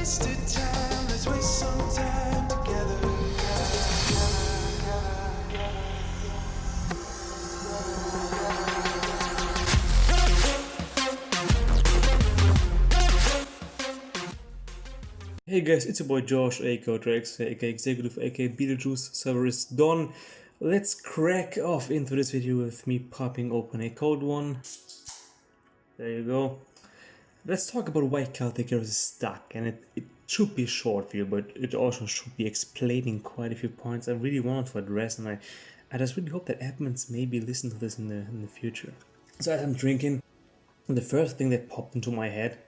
wasted time. Let's waste some time together. Hey guys, it's your boy Josh, aka Drax, aka Executive, aka Beetlejuice, server is done. Let's crack off into this video with me popping open a cold one. There you go. Let's talk about why Celtic Heroes is stuck, and it should be a short video, but it also should be explaining quite a few points I really wanted to address, and I just really hope that admins maybe listen to this in the future. So as I'm drinking, the first thing that popped into my head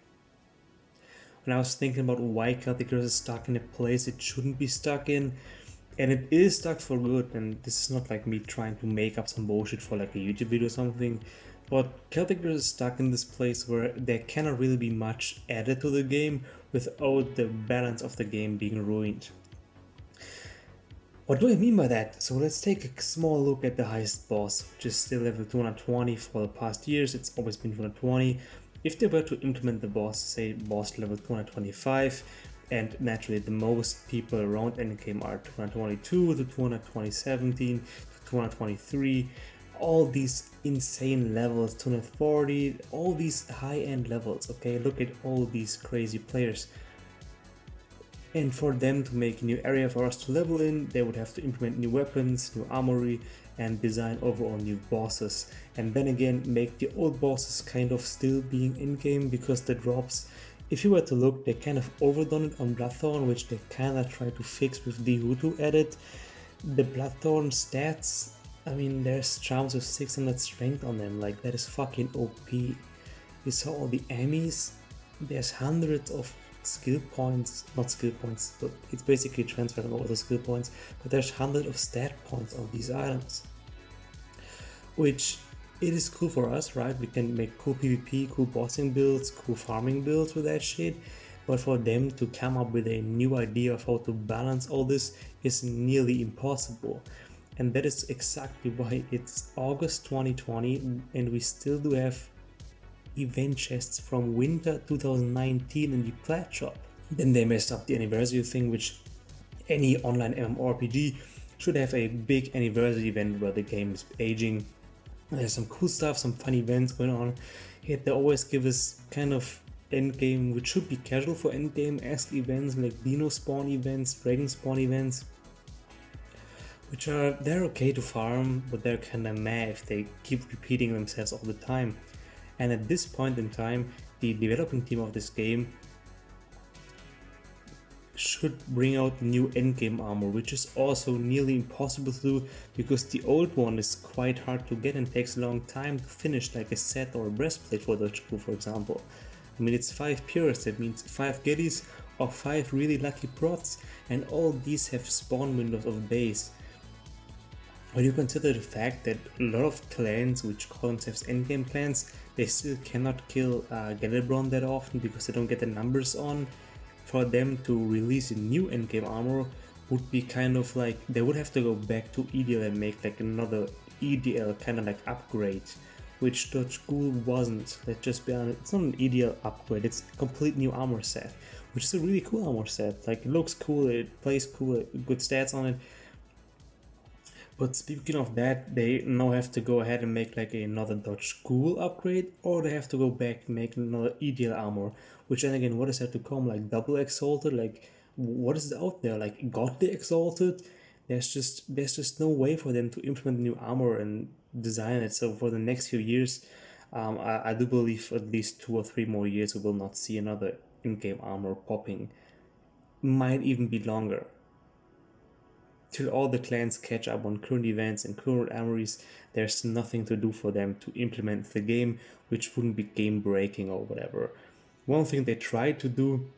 when I was thinking about why Celtic Heroes is stuck in a place it shouldn't be stuck in, and it is stuck for good, and this is not like me trying to make up some bullshit for like a YouTube video or something, but Celtic Heroes is stuck in this place where there cannot really be much added to the game without the balance of the game being ruined. What do I mean by that? So let's take a small look at the highest boss, which is still level 220 for the past years. It's always been 220. If they were to implement the boss, say boss level 225, and naturally the most people around endgame are 222 to 217 to 223, all these insane levels, 240, all these high-end levels, okay? Look at all these crazy players. And for them to make a new area for us to level in, they would have to implement new weapons, new armory, and design overall new bosses. And then again, make the old bosses kind of still being in-game, because the drops, if you were to look, they kind of overdone it on Bloodthorn, which they kind of tried to fix with the Hutu edit. The Bloodthorn stats, I mean, there's charms with 600 strength on them, like that is fucking OP. You saw all the enemies, there's hundreds of skill points, not skill points, but it's basically transferring over the skill points, but there's hundreds of stat points on these items, which it is cool for us, right? We can make cool PvP, cool bossing builds, cool farming builds with that shit, but for them to come up with a new idea of how to balance all this is nearly impossible. And that is exactly why it's August 2020 and we still do have event chests from winter 2019 in the plat shop. Then they messed up the anniversary thing, which any online MMORPG should have a big anniversary event where the game is aging. There's some cool stuff, some fun events going on. Yet they always give us kind of endgame, which should be casual for endgame-esque events like Dino spawn events, Dragon spawn events, which they're okay to farm, but they're kinda meh if they keep repeating themselves all the time. And at this point in time, the developing team of this game should bring out new endgame armor, which is also nearly impossible to do because the old one is quite hard to get and takes a long time to finish, like a set or a breastplate for Dutch crew, for example. I mean, it's 5 pures, that means 5 giddies or 5 really lucky prots, and all these have spawn windows of days. When you consider the fact that a lot of clans which call themselves endgame clans, they still cannot kill Gelebron that often because they don't get the numbers on, for them to release a new endgame armor would be kind of like, they would have to go back to EDL and make like another EDL kind of like upgrade, which Dutch Ghoul wasn't. Let's just be honest, it's not an EDL upgrade, it's a complete new armor set, which is a really cool armor set. Like, it looks cool, it plays cool, good stats on it. But speaking of that, they now have to go ahead and make like another Dutch Ghoul upgrade, or they have to go back and make another EDL armor, which then again, what is that to come, like double exalted? Like, what is out there, like godly exalted? There's just no way for them to implement new armor and design it. So for the next few years, I do believe at least 2 or 3 more years we will not see another in-game armor popping. Might even be longer. Till all the clans catch up on current events and current armories, there's nothing to do for them to implement the game, which wouldn't be game breaking or whatever. One thing they tried to do,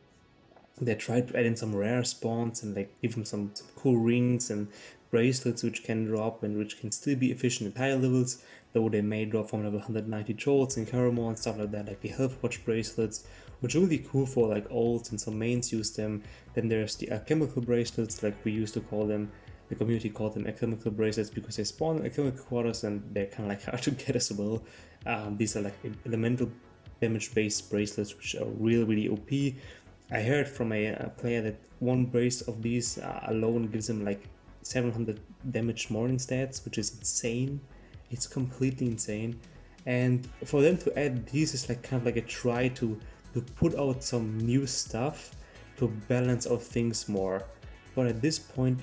they tried to add in some rare spawns and like give them some cool rings and bracelets which can drop and which can still be efficient at higher levels, though they may drop from level 190 trolls and Caramel and stuff like that, like the health watch bracelets, which are really cool for like ults, and some mains use them. Then there's the alchemical bracelets, like we used to call them. The community called them alchemical bracelets because they spawn in alchemical quarters and they're kind of like hard to get as well. These are like elemental damage based bracelets which are really OP. I heard from a player that one brace of these alone gives him like 700 damage more in stats, which is insane. It's completely insane. And for them to add these is like kind of like a try to put out some new stuff to balance out things more. But at this point,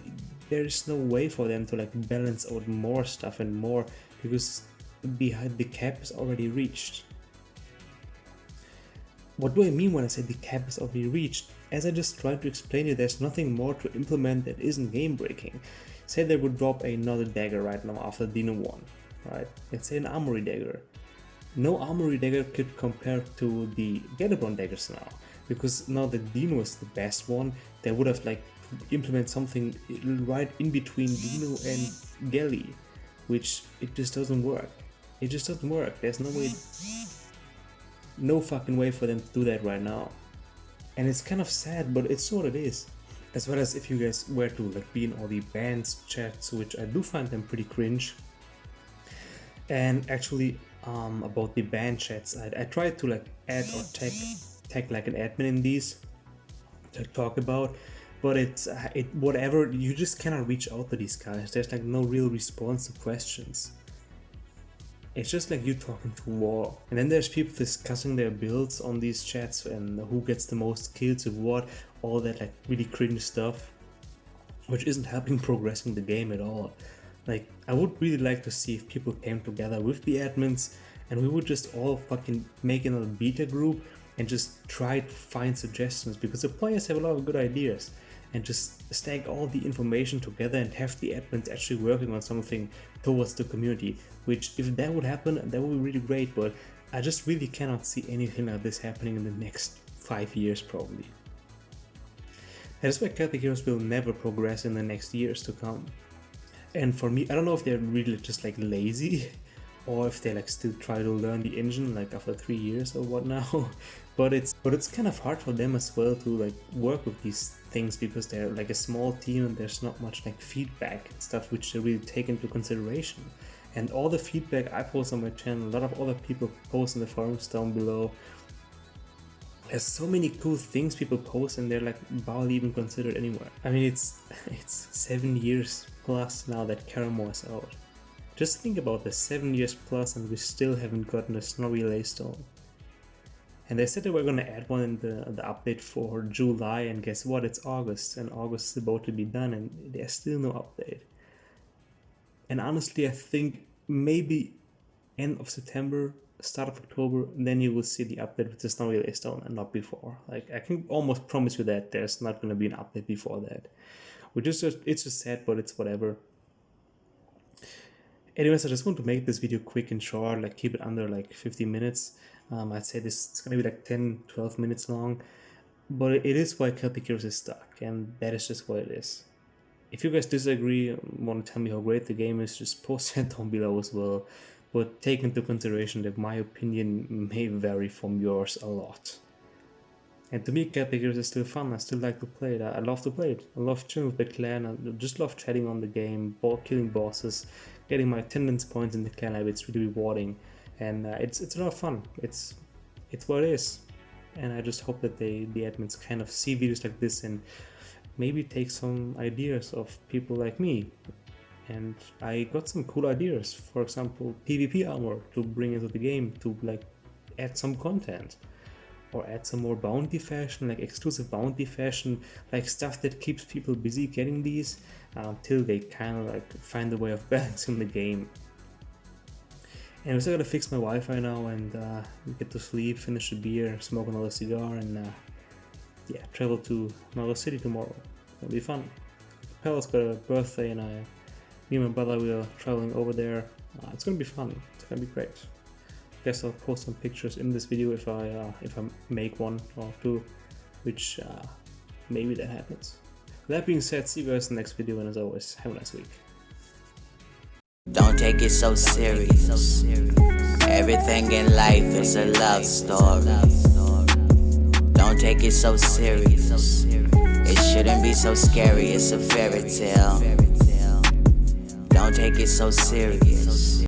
there is no way for them to like balance out more stuff and more, because behind the cap is already reached. What do I mean when I say the cap is already reached? As I just tried to explain it, there's nothing more to implement that isn't game breaking. Say they would drop another dagger right now after Dino 1, right? Let's say an armory dagger. No armory dagger could compare to the Gallibron daggers now, because now that Dino is the best one, they would have like implement something right in between Dino and Galley, which it just doesn't work. It just doesn't work. There's no way, no fucking way for them to do that right now. And it's kind of sad, but it's what it is. As well as if you guys were to like be in all the bands chats, which I do find them pretty cringe. And actually, about the band chats, I tried to like add or tag like an admin in these to talk about, but it's whatever, you just cannot reach out to these guys. There's like no real response to questions. It's just like you talking to war. And then there's people discussing their builds on these chats and who gets the most kills with what, all that like really cringe stuff, which isn't helping progressing the game at all. Like, I would really like to see if people came together with the admins and we would just all fucking make another beta group and just try to find suggestions, because the players have a lot of good ideas, and just stack all the information together and have the admins actually working on something towards the community, which if that would happen, that would be really great, but I just really cannot see anything like this happening in the next 5 years probably. That is why Celtic Heroes will never progress in the next years to come. And for me, I don't know if they're really just like lazy or if they like still try to learn the engine like after 3 years or what now. but it's kind of hard for them as well to like work with these things, because they're like a small team and there's not much like feedback and stuff which they really take into consideration. And all the feedback I post on my channel, a lot of other people post in the forums down below. There's so many cool things people post and they're like barely even considered anywhere. I mean, it's 7 years plus now that Caramore is out. Just think about this, 7 years plus and we still haven't gotten a Snorri Laystone. And they said they were gonna add one in the update for July, and guess what, it's August, and August is about to be done and there's still no update. And honestly, I think maybe end of September, start of October, then you will see the update with the Snorri Laystone and not before. Like, I can almost promise you that there's not going to be an update before that. Which is just, it's just sad, but it's whatever. Anyways, I just want to make this video quick and short, like keep it under like 50 minutes. I'd say this is going to be like 10-12 minutes long, but it is why Celtic Heroes is stuck, and that is just what it is. If you guys disagree, want to tell me how great the game is, just post it down below as well. But take into consideration that my opinion may vary from yours a lot. And to me, Celtic Heroes is still fun. I still like to play it. I love to play it. I love chilling with the clan. I just love chatting on the game, killing bosses, getting my attendance points in the clan lab. It's really rewarding, and it's a lot of fun. It's what it is. And I just hope that the admins kind of see videos like this and maybe take some ideas of people like me. And I got some cool ideas, for example, PvP armor to bring into the game to like add some content, or add some more bounty fashion, like exclusive bounty fashion, like stuff that keeps people busy getting these until they kind of like find a way of balancing the game. And I still gotta fix my Wi-Fi now and get to sleep, finish a beer, smoke another cigar, and yeah, travel to another city tomorrow. It'll be fun. Pella's got a birthday and me and my brother, we are traveling over there. It's gonna be fun. It's gonna be great. Guess I'll post some pictures in this video if I make one or two, which maybe that happens. That being said, see you guys in the next video, and as always, have a nice week. Don't take it so serious. Everything in life is a love story. Don't take it so serious. It shouldn't be so scary, it's a fairy tale. Don't take it so serious.